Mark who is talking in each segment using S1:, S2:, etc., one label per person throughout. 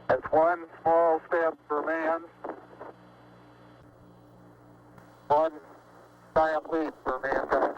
S1: That's one small step for man, one giant leap for mankind.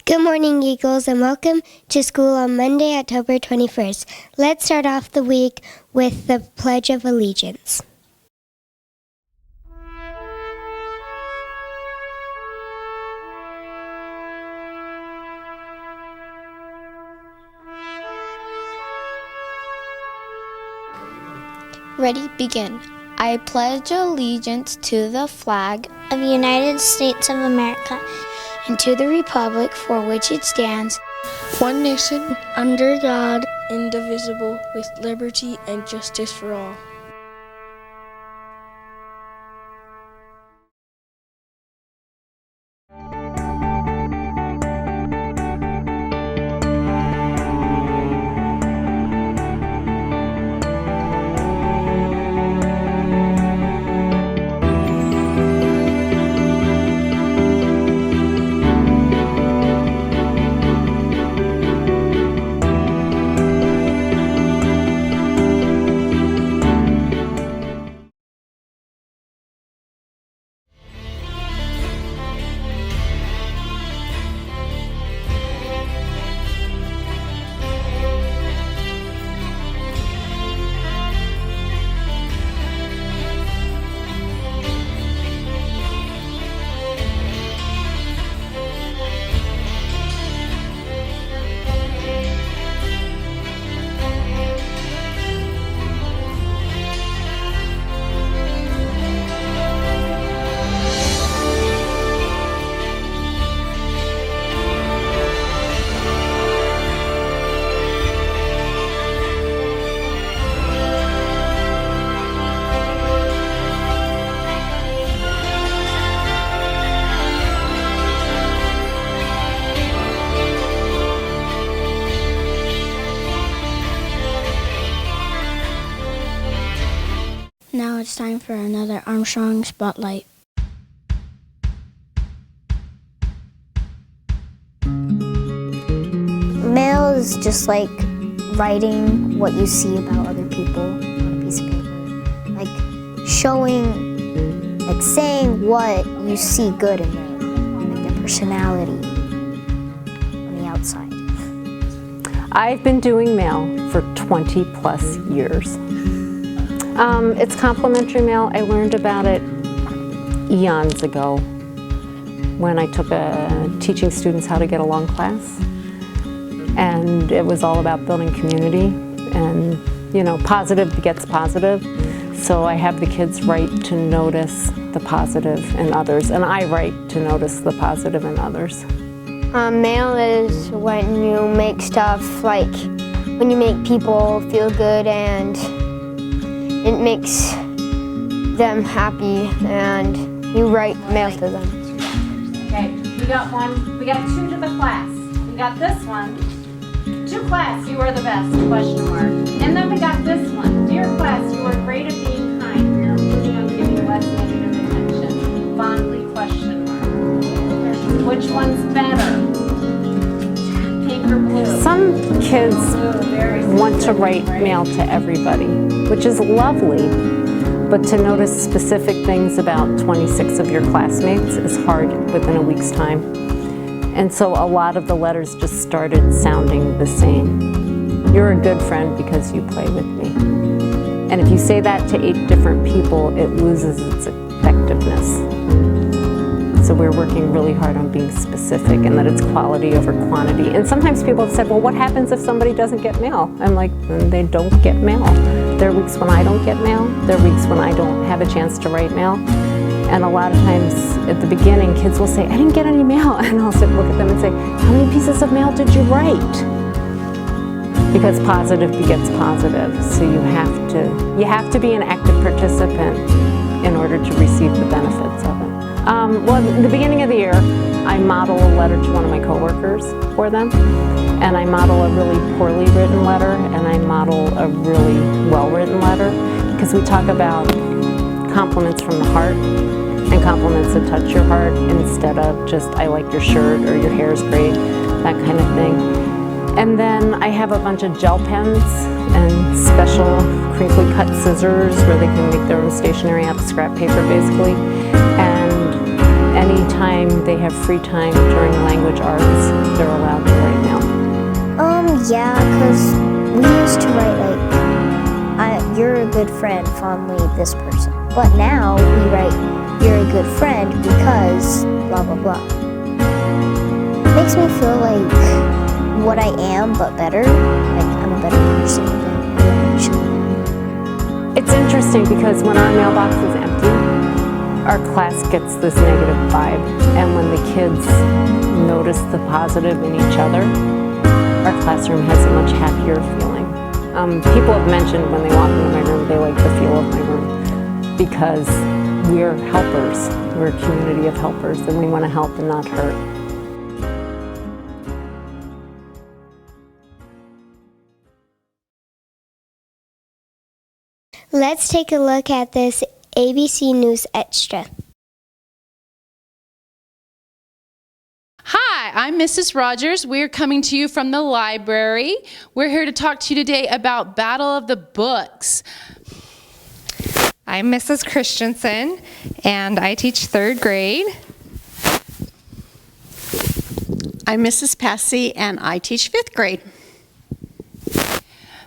S2: Good morning, Eagles, and welcome to school on Monday, October 21st. Let's start off the week with the Pledge of Allegiance.
S3: Ready, begin. I pledge allegiance to the flag
S4: of the United States of America
S3: and to the republic for which it stands,
S5: one nation,
S4: under God,
S5: indivisible, with liberty and justice for all.
S4: Now it's time for another Armstrong Spotlight.
S6: Mail is just like writing what you see about other people on a piece of paper. Like showing, like saying what you see good in them, like their personality on the outside.
S7: I've been doing mail for 20 plus years. It's complimentary mail. I learned about it eons ago when I took a teaching students how to get along class. And it was all about building community and, you know, positive begets positive. So I have the kids write to notice the positive in others, and I write to notice the positive in others.
S8: Mail is when you make stuff like when you make people feel good and it makes them happy and you write mail to them.
S7: Okay, we got two to the class. We got this one. To class, you are the best, question mark. And then we got this one. Dear class, you are great at being kind. We are working on giving less negative attention. Fondly, question mark. Which one's better? Pink or blue? Some kids want to write mail to everybody, which is lovely. But to notice specific things about 26 of your classmates is hard within a week's time. And so a lot of the letters just started sounding the same. You're a good friend because you play with me. And if you say that to 8 different people, it loses its effectiveness. So we're working really hard on being specific and that it's quality over quantity. And sometimes people have said, well, what happens if somebody doesn't get mail? I'm like, they don't get mail. There are weeks when I don't get mail. There are weeks when I don't have a chance to write mail. And a lot of times at the beginning, kids will say, I didn't get any mail. And I'll look at them and say, how many pieces of mail did you write? Because positive begets positive. So you have to be an active participant in order to receive the benefits of it. Well, at the beginning of the year, I model a letter to one of my coworkers for them, and I model a really poorly written letter, and I model a really well-written letter, because we talk about compliments from the heart and compliments that touch your heart instead of just, I like your shirt or your hair is great, that kind of thing. And then I have a bunch of gel pens and special crinkly cut scissors where they can make their own stationery out of scrap paper, basically. Anytime they have free time during language arts, they're allowed to write mail.
S6: Yeah, because we used to write you're a good friend, fondly this person. But now we write, you're a good friend because blah, blah, blah. Makes me feel like what I am, but better. Like I'm a better person than I usually am.
S7: It's interesting because when our mailbox is empty, our class gets this negative vibe, and when the kids notice the positive in each other, our classroom has a much happier feeling. People have mentioned when they walk into my room, they like the feel of my room, because we're helpers. We're a community of helpers, and we want to help and not hurt.
S2: Let's take a look at this ABC News Extra.
S9: Hi, I'm Mrs. Rogers. We're coming to you from the library. We're here to talk to you today about Battle of the Books.
S10: I'm Mrs. Christensen, and I teach 3rd grade.
S11: I'm Mrs. Passy, and I teach 5th grade.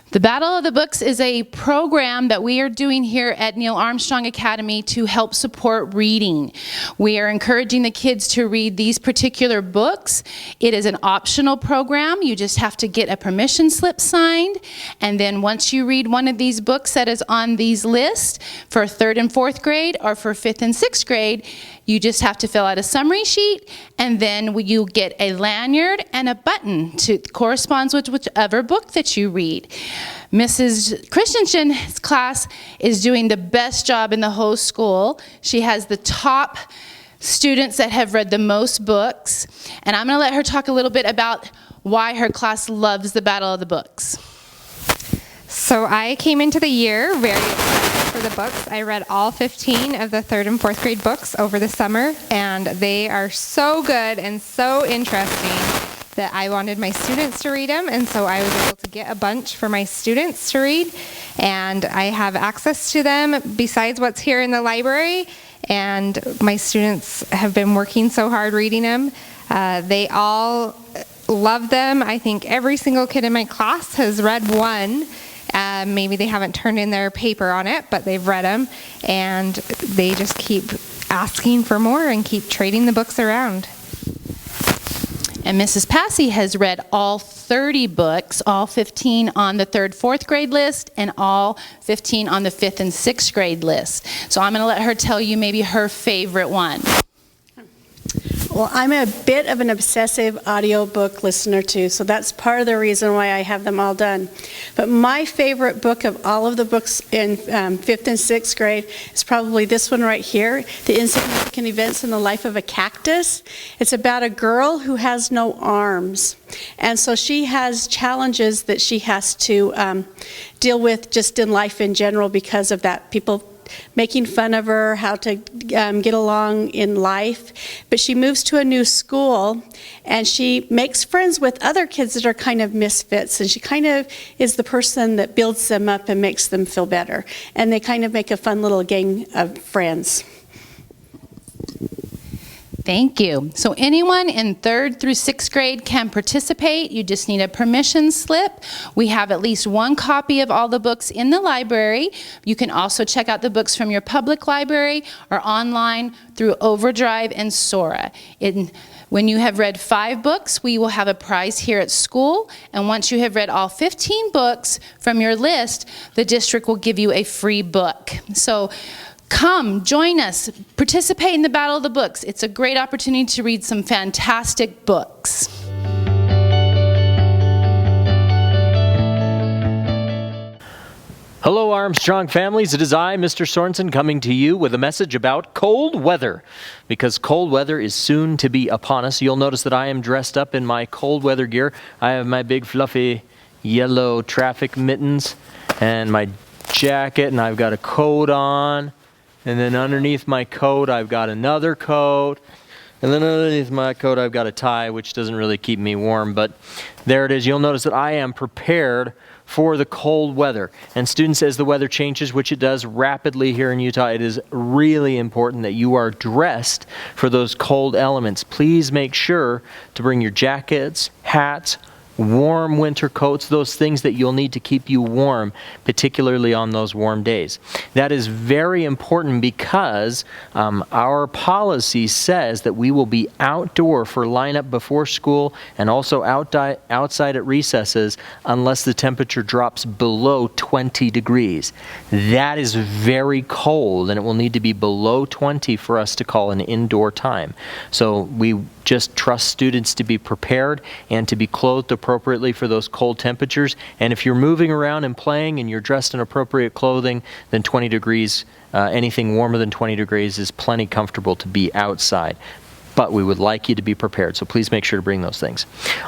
S9: The Battle of the Books is a program that we are doing here at Neil Armstrong Academy to help support reading. We are encouraging the kids to read these particular books. It is an optional program. You just have to get a permission slip signed, and then once you read one of these books that is on these lists for 3rd and 4th grade or for 5th and 6th grade, you just have to fill out a summary sheet, and then you get a lanyard and a button to corresponds with whichever book that you read. Mrs. Christensen's class is doing the best job in the whole school. She has the top students that have read the most books, and I'm going to let her talk a little bit about why her class loves the Battle of the Books.
S10: So I came into the year very excited for the books. I read all 15 of the 3rd and 4th grade books over the summer, and they are so good and so interesting that I wanted my students to read them, and so I was able to get a bunch for my students to read, and I have access to them besides what's here in the library, and my students have been working so hard reading them. They all love them. I think every single kid in my class has read one. Maybe they haven't turned in their paper on it, but they've read them, and they just keep asking for more and keep trading the books around.
S9: And Mrs. Passy has read all 30 books, all 15 on the 3rd, 4th grade list, and all 15 on the 5th and 6th grade list. So I'm going to let her tell you maybe her favorite one.
S11: Well, I'm a bit of an obsessive audiobook listener too, so that's part of the reason why I have them all done. But my favorite book of all of the books in 5th and 6th grade is probably this one right here, The Insignificant Events in the Life of a Cactus. It's about a girl who has no arms. And so she has challenges that she has to deal with just in life in general because of that. People making fun of her, how to get along in life. But she moves to a new school, and she makes friends with other kids that are kind of misfits, and she kind of is the person that builds them up and makes them feel better. And they kind of make a fun little gang of friends.
S9: Thank you. So anyone in 3rd through 6th grade can participate. You just need a permission slip. We have at least one copy of all the books in the library. You can also check out the books from your public library or online through Overdrive and Sora. When you have read 5 books, we will have a prize here at school. And once you have read all 15 books from your list, the district will give you a free book. So come, join us, participate in the Battle of the Books. It's a great opportunity to read some fantastic books.
S12: Hello, Armstrong families. It is I, Mr. Sorensen, coming to you with a message about cold weather. Because cold weather is soon to be upon us. You'll notice that I am dressed up in my cold weather gear. I have my big fluffy yellow traffic mittens and my jacket, and I've got a coat on. And then underneath my coat, I've got another coat. And then underneath my coat, I've got a tie, which doesn't really keep me warm. But there it is. You'll notice that I am prepared for the cold weather. And students, as the weather changes, which it does rapidly here in Utah, it is really important that you are dressed for those cold elements. Please make sure to bring your jackets, hats, warm winter coats, those things that you'll need to keep you warm, particularly on those warm days. That is very important because our policy says that we will be outdoor for lineup before school and also outside at recesses unless the temperature drops below 20 degrees. That is very cold, and it will need to be below 20 for us to call an indoor time. So we just trust students to be prepared and to be clothed appropriately for those cold temperatures. And if you're moving around and playing and you're dressed in appropriate clothing, then 20 degrees, anything warmer than 20 degrees is plenty comfortable to be outside. But we would like you to be prepared, so please make sure to bring those things.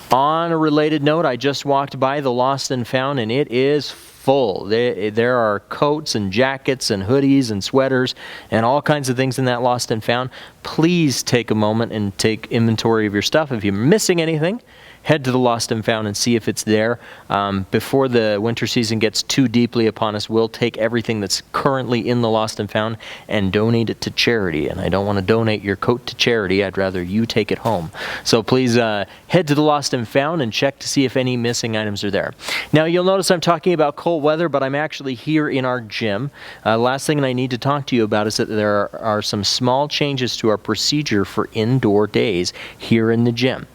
S12: On a related note, I just walked by the Lost and Found, and it is full. There are coats and jackets and hoodies and sweaters and all kinds of things in that Lost and Found. Please take a moment and take inventory of your stuff. If you're missing anything, head to the Lost and Found and see if it's there. Before the winter season gets too deeply upon us, we'll take everything that's currently in the Lost and Found and donate it to charity. And I don't want to donate your coat to charity. I'd rather you take it home. So please head to the Lost and Found and check to see if any missing items are there. Now, you'll notice I'm talking about cold weather, but I'm actually here in our gym. Last thing I need to talk to you about is that there are some small changes to our procedure for indoor days here in the gym.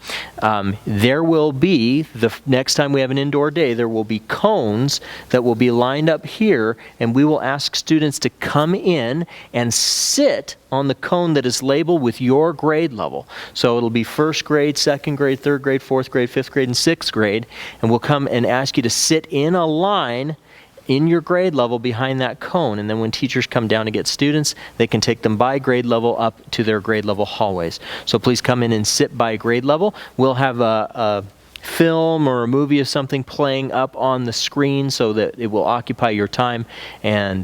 S12: There will be, the next time we have an indoor day, there will be cones that will be lined up here, and we will ask students to come in and sit on the cone that is labeled with your grade level. So it'll be 1st grade, 2nd grade, 3rd grade, 4th grade, 5th grade, and 6th grade, and we'll come and ask you to sit in a line in your grade level behind that cone, and then when teachers come down to get students, they can take them by grade level up to their grade level hallways. So please come in and sit by grade level. We'll have a film or a movie of something playing up on the screen so that it will occupy your time, and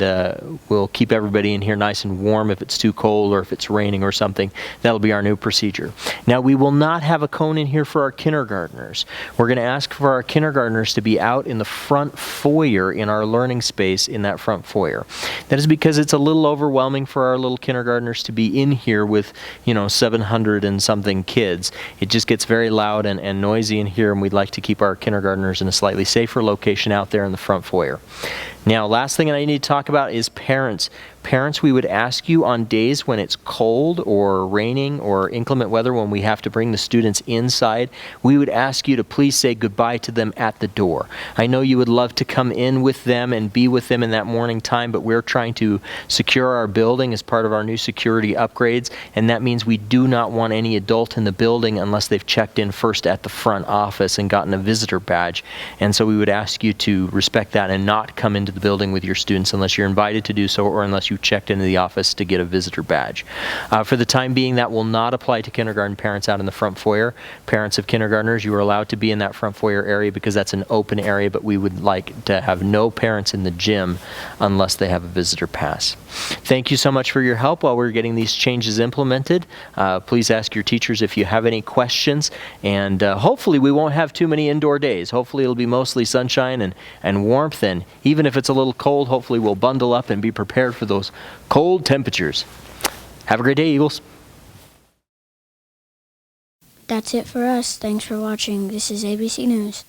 S12: we'll keep everybody in here nice and warm if it's too cold or if it's raining or something. That'll be our new procedure. Now, we will not have a cone in here for our kindergartners. We're going to ask for our kindergartners to be out in the front foyer in our learning space in that front foyer. That is because it's a little overwhelming for our little kindergartners to be in here with, 700 and something kids. It just gets very loud and noisy in here, and we'd like to keep our kindergartners in a slightly safer location out there in the front foyer. Now, last thing I need to talk about is parents. Parents, we would ask you on days when it's cold or raining or inclement weather, when we have to bring the students inside, we would ask you to please say goodbye to them at the door. I know you would love to come in with them and be with them in that morning time, but we're trying to secure our building as part of our new security upgrades, and that means we do not want any adult in the building unless they've checked in first at the front office. office and gotten a visitor badge. And so we would ask you to respect that and not come into the building with your students unless you're invited to do so or unless you checked into the office to get a visitor badge. For the time being, that will not apply to kindergarten parents out in the front foyer. Parents of kindergartners, you are allowed to be in that front foyer area because that's an open area, but we would like to have no parents in the gym unless they have a visitor pass. Thank you so much for your help while we're getting these changes implemented. Please ask your teachers if you have any questions, and hopefully we won't have too many indoor days. Hopefully it'll be mostly sunshine and warmth, and even if it's a little cold, hopefully we'll bundle up and be prepared for those cold temperatures. Have a great day, Eagles.
S4: That's it for us. Thanks for watching. This is ABC News.